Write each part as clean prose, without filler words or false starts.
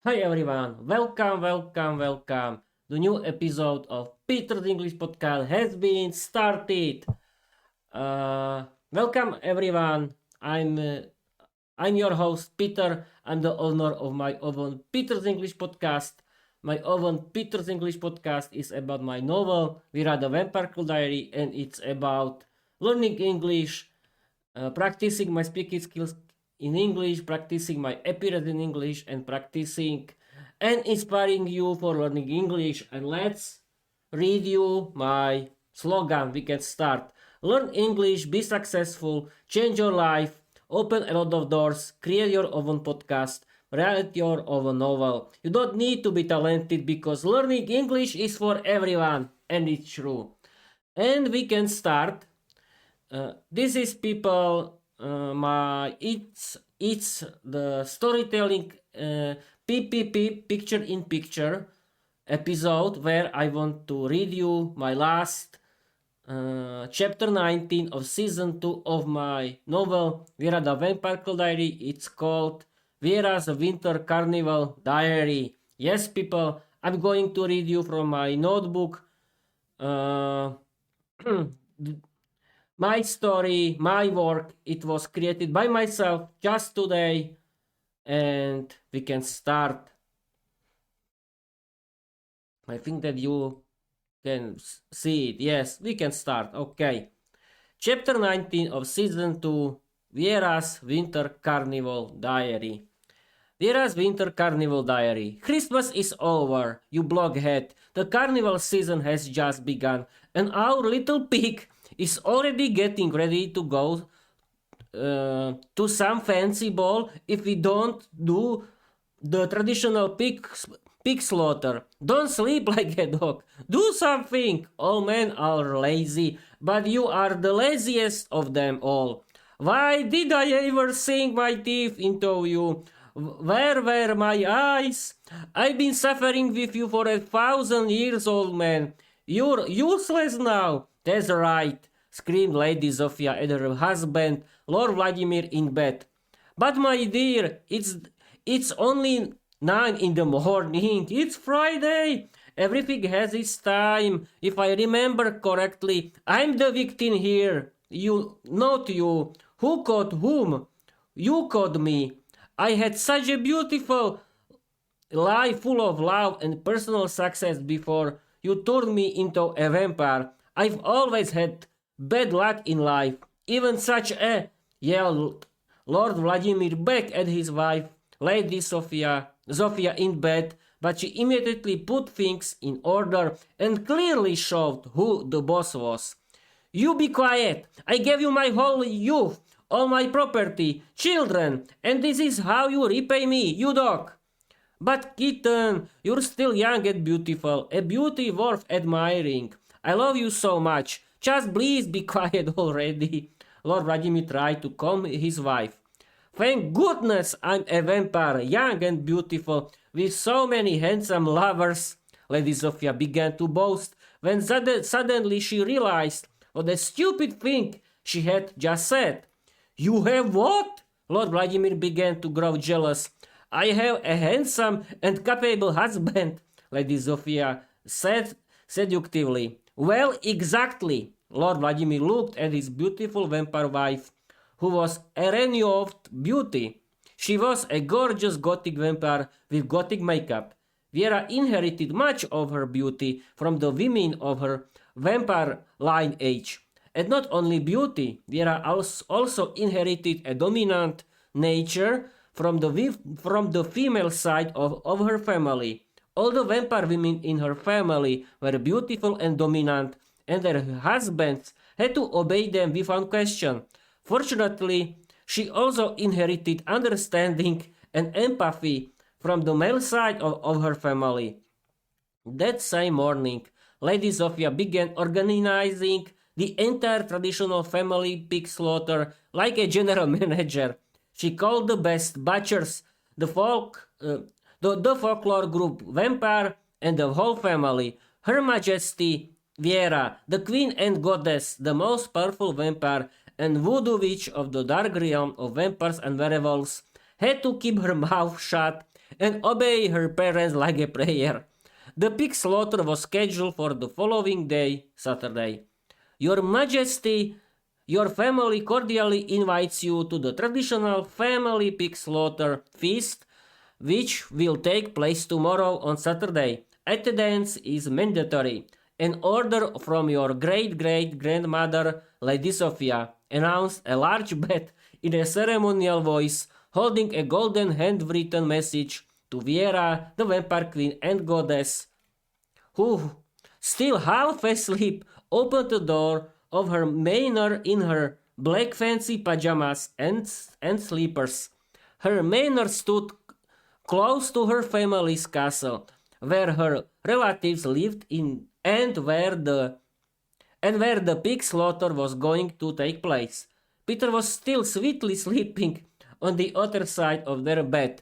Hi everyone, welcome. The new episode of Peter's English Podcast has been started. Welcome everyone. I'm your host Peter. I'm the owner of my own Peter's English Podcast. My own Peter's English Podcast is about my novel Viera the Vampire Diary, and it's about learning English, practicing my speaking skills in English, practicing my appearance in English, and practicing and inspiring you for learning English. And let's read you my slogan. We can start. Learn English, be successful, change your life, open a lot of doors, create your own podcast, write your own novel. You don't need to be talented because learning English is for everyone, and it's true. And we can start. This is people. It's the storytelling PPP picture in picture episode where I want to read you my last chapter 19 of season 2 of my novel Viera the Vampire Diary. It's called Viera's Winter Carnival Diary. Yes, people, I'm going to read you from my notebook. My story, my work, it was created by myself just today, and we can start. I think that you can see it. Yes, we can start. Okay. Chapter 19 of season 2, Viera's Winter Carnival Diary. Viera's Winter Carnival Diary. Christmas is over, you blockhead. The carnival season has just begun, and our little pig is already getting ready to go to some fancy ball if we don't do the traditional pig slaughter. Don't sleep like a dog. Do something. All men are lazy, but you are the laziest of them all. Why did I ever sink my teeth into you? Where were my eyes? I've been suffering with you for 1,000 years, old man. You're useless now. That's right, screamed Lady Zofia at her husband, Lord Vladimir, in bed. But my dear, it's only 9 in the morning. It's Friday. Everything has its time. If I remember correctly, I'm the victim here. You, not you. Who caught whom? You caught me. I had such a beautiful life full of love and personal success before you turned me into a vampire. I've always had bad luck in life. Even such a, yelled Lord Vladimir back at his wife, Lady Zofia in bed, but she immediately put things in order and clearly showed who the boss was. You be quiet. I gave you my whole youth, all my property, children, and this is how you repay me, you dog. But kitten, you're still young and beautiful, a beauty worth admiring. I love you so much. Just please be quiet already. Lord Vladimir tried to calm his wife. Thank goodness I'm a vampire, young and beautiful, with so many handsome lovers. Lady Zofia began to boast when suddenly she realized what a stupid thing she had just said. You have what? Lord Vladimir began to grow jealous. I have a handsome and capable husband, Lady Zofia said seductively. Well, exactly. Lord Vladimir looked at his beautiful vampire wife, who was a renewed beauty. She was a gorgeous gothic vampire with gothic makeup. Viera inherited much of her beauty from the women of her vampire lineage. And not only beauty, Viera also inherited a dominant nature from the female side of her family. All the vampire women in her family were beautiful and dominant, and their husbands had to obey them without question. Fortunately, she also inherited understanding and empathy from the male side of her family. That same morning, Lady Zofia began organizing the entire traditional family pig slaughter like a general manager. She called the best butchers, the folklore group Vampire, and the whole family. Her Majesty Viera, the queen and goddess, the most powerful vampire and voodoo witch of the dark realm of vampires and werewolves, had to keep her mouth shut and obey her parents like a prayer. The pig slaughter was scheduled for the following day, Saturday. Your Majesty, your family cordially invites you to the traditional family pig slaughter feast, which will take place tomorrow on Saturday. Attendance is mandatory. An order from your great-great-grandmother, Lady Zofia, announced a large bat in a ceremonial voice, holding a golden handwritten message to Viera, the vampire queen and goddess, who, still half asleep, opened the door of her manor in her black fancy pajamas and slippers. Her manor stood close to her family's castle, where her relatives lived in and where the pig slaughter was going to take place. Peter was still sweetly sleeping on the other side of their bed.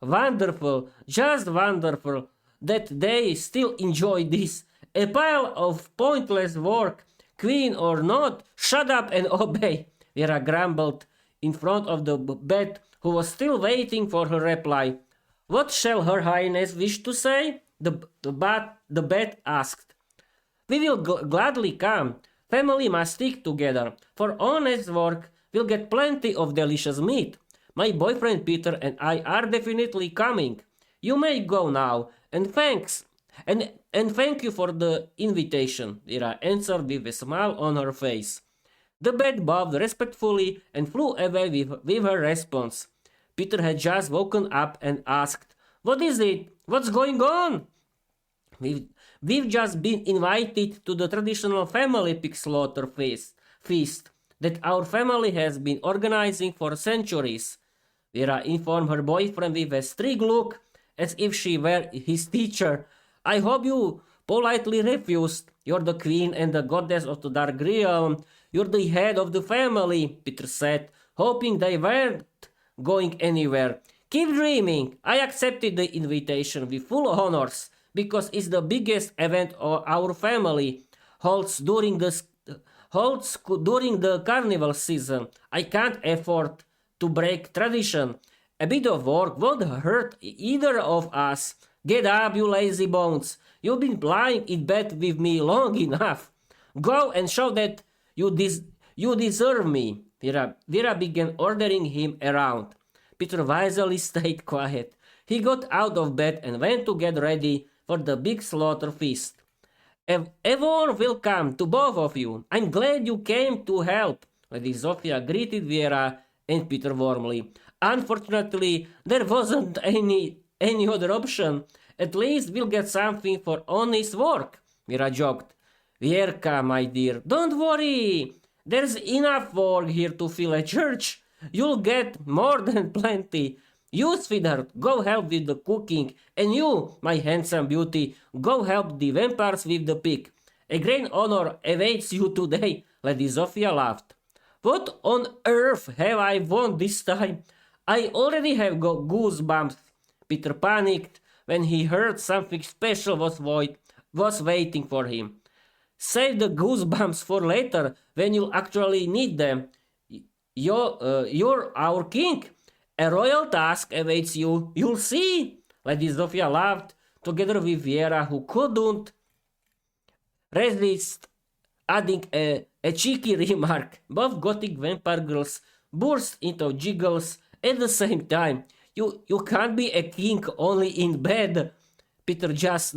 Wonderful, just wonderful that they still enjoy this. A pile of pointless work, queen or not, shut up and obey, Vera grumbled in front of the bed, who was still waiting for her reply. What shall her highness wish to say? The bed asked. We will gladly come. Family must stick together. For honest work, we'll get plenty of delicious meat. My boyfriend Peter and I are definitely coming. You may go now, and thanks. And thank you for the invitation, Vera answered with a smile on her face. The bat bowed respectfully and flew away with her response. Peter had just woken up and asked, What is it? What's going on? We've just been invited to the traditional family pig slaughter feast that our family has been organizing for centuries. Vera informed her boyfriend with a strict look, as if she were his teacher. I hope you politely refused. You're the queen and the goddess of the dark realm. You're the head of the family, Peter said, hoping they weren't going anywhere. Keep dreaming. I accepted the invitation with full honors, because it's the biggest event our family holds during the carnival season. I can't afford to break tradition. A bit of work won't hurt either of us. Get up, you lazy bones. You've been lying in bed with me long enough. Go and show that you deserve me. Vera began ordering him around. Peter wisely stayed quiet. He got out of bed and went to get ready for the big slaughter feast. A warm welcome to both of you. I'm glad you came to help. Lady Zofia greeted Viera and Peter warmly. Unfortunately, there wasn't any other option. At least we'll get something for honest work, Viera joked. Vierka, my dear, don't worry. There's enough work here to fill a church. You'll get more than plenty. You, sweetheart, go help with the cooking, and you, my handsome beauty, go help the vampires with the pig. A great honor awaits you today, Lady Zofia laughed. What on earth have I won this time? I already have got goosebumps. Peter panicked when he heard something special was waiting for him. Save the goosebumps for later, when you'll actually need them. You're our king. A royal task awaits you. You'll see. Lady Zofia laughed, together with Viera, who couldn't resist adding a cheeky remark. Both gothic vampire girls burst into giggles at the same time. You can't be a king only in bed. Peter just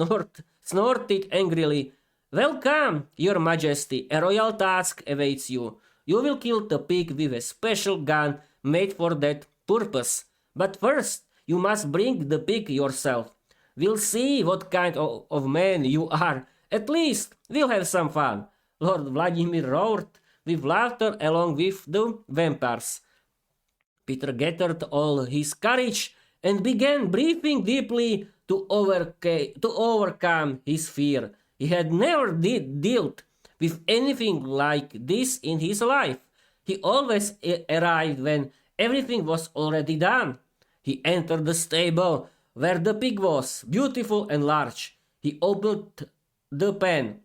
snorted angrily. Welcome, your majesty. A royal task awaits you. You will kill the pig with a special gun made for that purpose. But first, you must bring the pig yourself. We'll see what kind of man you are. At least, we'll have some fun. Lord Vladimir roared with laughter along with the vampires. Peter gathered all his courage and began breathing deeply to overcome his fear. He had never dealt with anything like this in his life. He always arrived when everything was already done. He entered the stable where the pig was, beautiful and large. He opened the pen.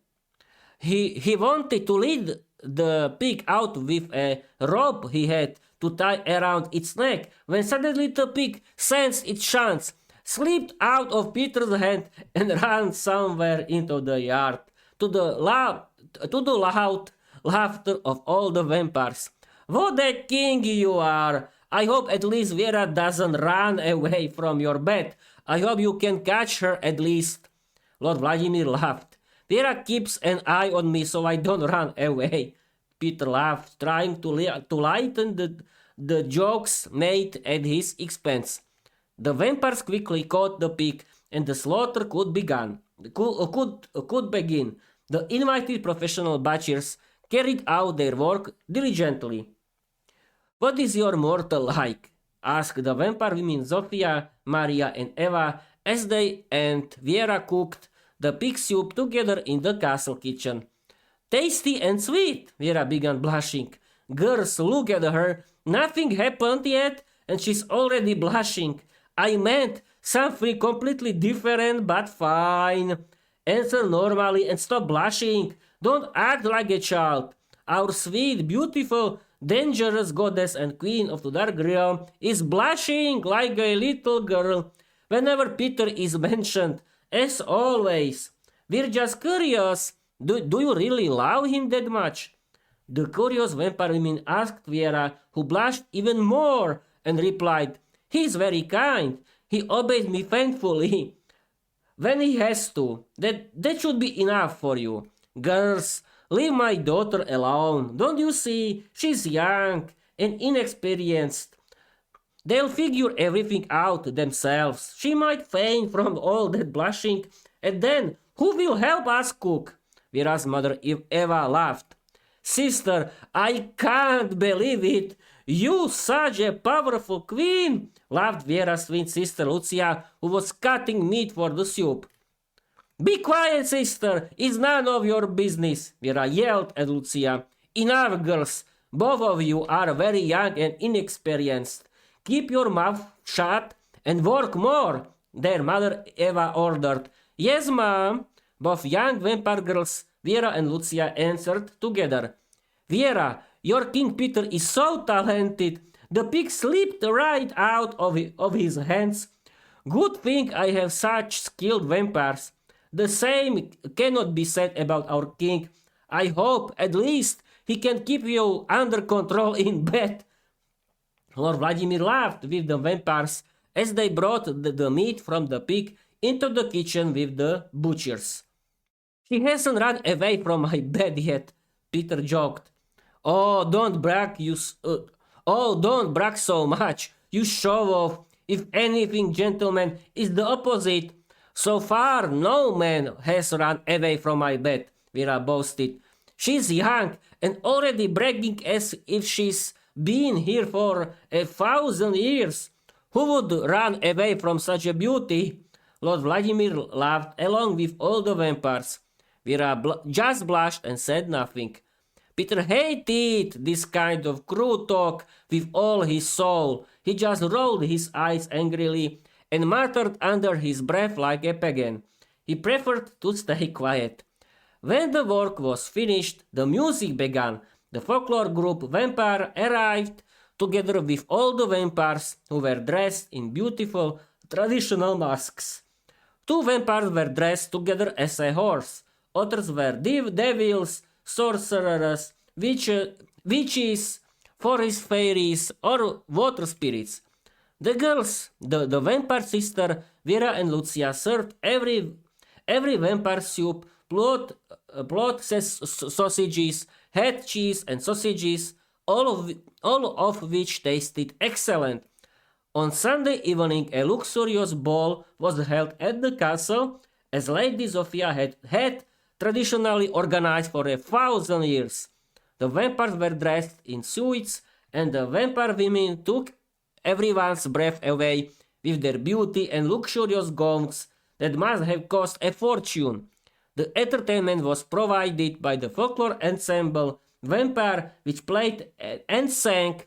He wanted to lead the pig out with a rope he had to tie around its neck, when suddenly the pig sensed its chance. slipped out of Peter's hand and ran somewhere into the yard, to the loud laughter of all the vampires. What a king you are! I hope at least Viera doesn't run away from your bed. I hope you can catch her at least. Lord Vladimir laughed. Viera keeps an eye on me so I don't run away. Peter laughed, trying to lighten the jokes made at his expense. The vampires quickly caught the pig, and the slaughter could begin. The invited professional butchers carried out their work diligently. What is your mortal like? Asked the vampire women Zofia, Maria, and Eva as they and Viera cooked the pig soup together in the castle kitchen. Tasty and sweet, Viera began blushing. Girls, look at her. Nothing happened yet, and she's already blushing. I meant something completely different but fine. Answer normally and stop blushing. Don't act like a child. Our sweet, beautiful, dangerous goddess and queen of the dark realm is blushing like a little girl whenever Peter is mentioned, as always. We're just curious. Do you really love him that much? The curious vampire woman asked Viera, who blushed even more, and replied, He's very kind. He obeys me faithfully when he has to. That should be enough for you. Girls, leave my daughter alone. Don't you see? She's young and inexperienced. They'll figure everything out themselves. She might faint from all that blushing, and then who will help us cook? Viera's mother Eva laughed. Sister, I can't believe it. You such a powerful queen, laughed Viera's twin sister Lucia, who was cutting meat for the soup. Be quiet, sister. It's none of your business, Viera yelled at Lucia. Enough, girls. Both of you are very young and inexperienced. Keep your mouth shut and work more, their mother Eva ordered. Yes, ma'am. Both young vampire girls, Viera and Lucia, answered together. Viera, your King Peter is so talented. The pig slipped right out of his hands. Good thing I have such skilled vampires. The same cannot be said about our king. I hope, at least, he can keep you under control in bed. Lord Vladimir laughed with the vampires as they brought the meat from the pig into the kitchen with the butchers. She hasn't run away from my bed yet, Peter joked. Oh, don't brag so much. You show off. If anything, gentlemen, is the opposite. So far, no man has run away from my bed, Viera boasted. She's young and already bragging as if she's been here for 1,000 years. Who would run away from such a beauty? Lord Vladimir laughed along with all the vampires. Viera just blushed and said nothing. Peter hated this kind of crude talk with all his soul. He just rolled his eyes angrily and muttered under his breath like a pagan. He preferred to stay quiet. When the work was finished, the music began. The folklore group Vampire arrived together with all the vampires who were dressed in beautiful traditional masks. 2 vampires were dressed together as a horse. Others were devils, sorcerers, witches, forest fairies, or water spirits. The girls, the vampire sister Viera and Lucia, served every vampire soup, blood sausages, head cheese and sausages, all of which tasted excellent. On Sunday evening, a luxurious ball was held at the castle, as Lady Zofia had traditionally organized for 1,000 years. The vampires were dressed in suits, and the vampire women took everyone's breath away with their beauty and luxurious gowns that must have cost a fortune. The entertainment was provided by the folklore ensemble Vampire, which played and sang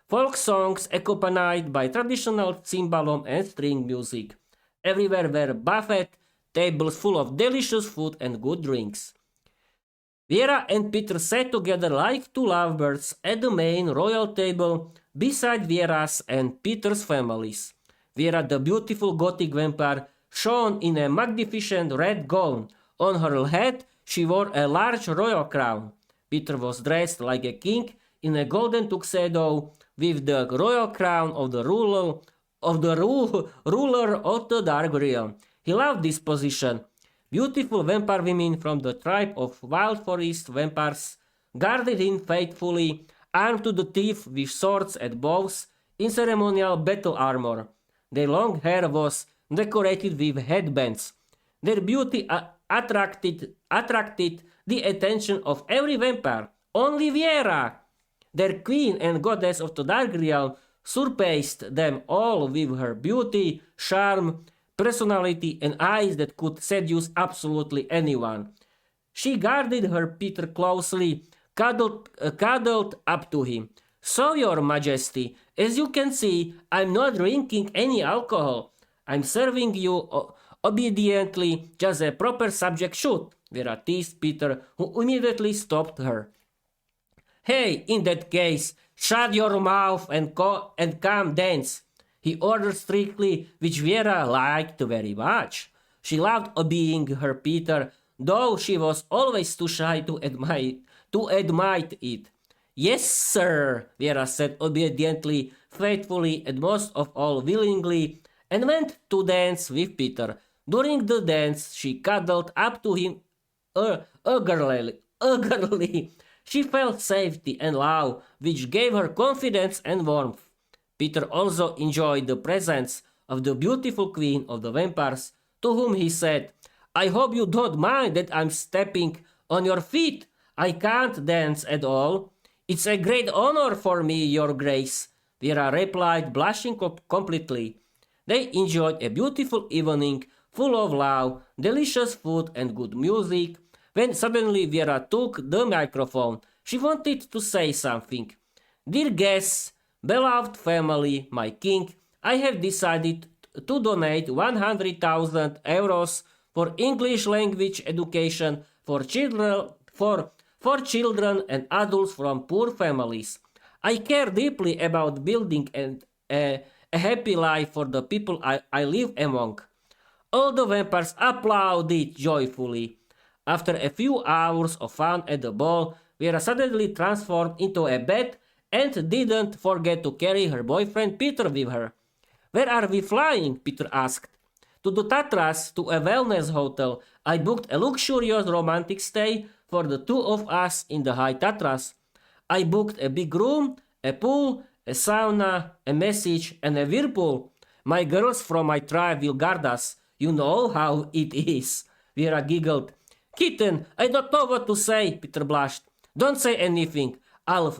folk songs accompanied by traditional cymbalum and string music. Everywhere were buffet tables full of delicious food and good drinks. Viera and Peter sat together like 2 lovebirds at the main royal table beside Viera's and Peter's families. Viera, the beautiful Gothic vampire, shone in a magnificent red gown. On her head she wore a large royal crown. Peter was dressed like a king in a golden tuxedo with the royal crown of the ruler of the Dark Realm. He loved this position. Beautiful vampire women from the tribe of wild forest vampires guarded him faithfully, armed to the teeth with swords and bows in ceremonial battle armor. Their long hair was decorated with headbands. Their beauty attracted the attention of every vampire. Only Viera, their queen and goddess of the Dark Realm, surpassed them all with her beauty, charm, personality, and eyes that could seduce absolutely anyone. She guarded her Peter closely, cuddled up to him. So, Your Majesty, as you can see, I'm not drinking any alcohol. I'm serving you obediently, just a proper subject should, Vera teased Peter, who immediately stopped her. Hey, in that case, shut your mouth and come dance, he ordered strictly, which Viera liked very much. She loved obeying her Peter, though she was always too shy to admit it. Yes, sir, Viera said obediently, faithfully, and most of all willingly, and went to dance with Peter. During the dance, she cuddled up to him eagerly. She felt safety and love, which gave her confidence and warmth. Peter also enjoyed the presence of the beautiful queen of the vampires, to whom he said, I hope you don't mind that I'm stepping on your feet. I can't dance at all. It's a great honor for me, your grace, Vera replied, blushing completely. They enjoyed a beautiful evening, full of love, delicious food and good music, when suddenly Viera took the microphone. She wanted to say something. Dear guests, beloved family, my king, I have decided to donate 100,000 euros for English language education for children and adults from poor families. I care deeply about building a happy life for the people I live among. All the vampires applauded joyfully. After a few hours of fun at the ball, Vera suddenly transformed into a bat and didn't forget to carry her boyfriend Peter with her. Where are we flying? Peter asked. To the Tatras, to a wellness hotel. I booked a luxurious romantic stay for the two of us in the High Tatras. I booked a big room, a pool, a sauna, a massage, and a whirlpool. My girls from my tribe will guard us. You know how it is. Vera giggled. Kitten, I don't know what to say, Peter blushed. Don't say anything. I'll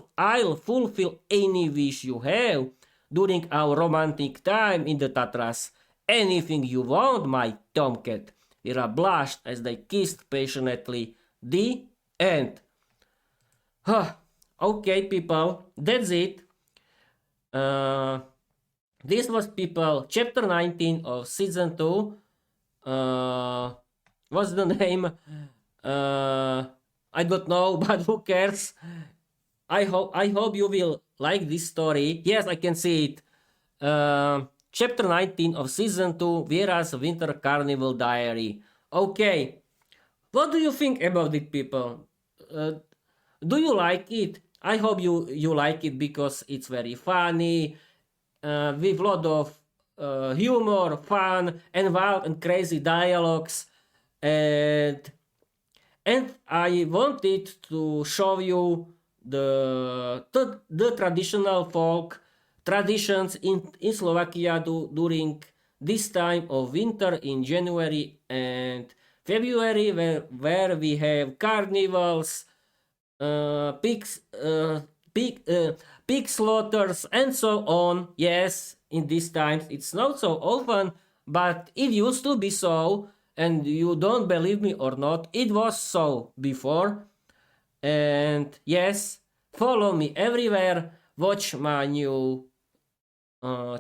fulfill any wish you have during our romantic time in the Tatras. Anything you want, my tomcat. Vera blushed as they kissed passionately. The end. Okay, people, that's it. This was, people, chapter 19 of season 2. What's the name? I don't know, but who cares? I hope you will like this story. Yes, I can see it. Chapter 19 of season 2, Viera's Winter Carnival Diary. Okay, what do you think about it, people? Do you like it? I hope you like it because it's very funny, with a lot of humor, fun, and wild and crazy dialogues, and I wanted to show you the traditional folk traditions in Slovakia during this time of winter in January and February, where we have carnivals, pig slaughters, and so on. Yes, in these times it's not so often, but it used to be so, and you don't believe me or not, it was so before. And yes, follow me everywhere, watch my new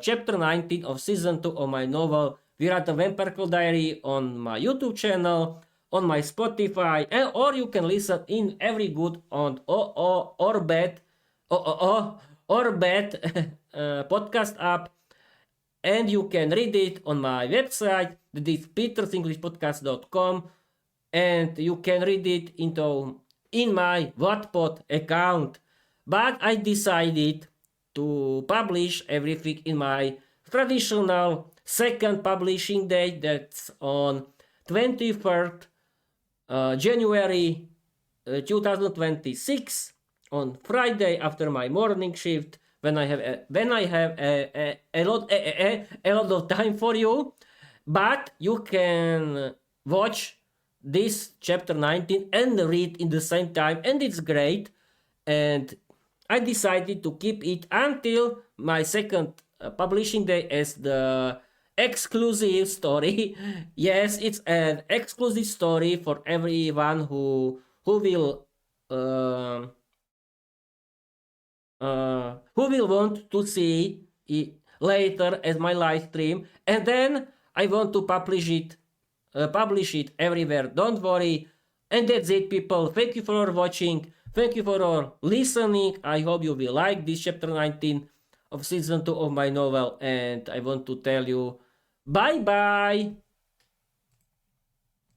chapter 19 of season 2 of my novel Viera the Vampire Diary on my YouTube channel, on my Spotify, or you can listen in every good or bad podcast app. and you can read it on my website, that is petersenglishpodcast.com, and you can read it in my Wattpad account. But I decided to publish everything in my traditional second publishing day, that's on 23rd January 2026, on Friday after my morning shift, when I have a lot of time for you. But you can watch this chapter 19 and read in the same time, and it's great. And I decided to keep it until my second publishing day as the exclusive story. Yes, it's an exclusive story for everyone who will want to see it later as my live stream, and then I want to publish it everywhere. Don't worry. And that's it, people. Thank you for watching. Thank you for listening. I hope you will like this chapter 19 of season 2 of my novel, and I want to tell you bye bye.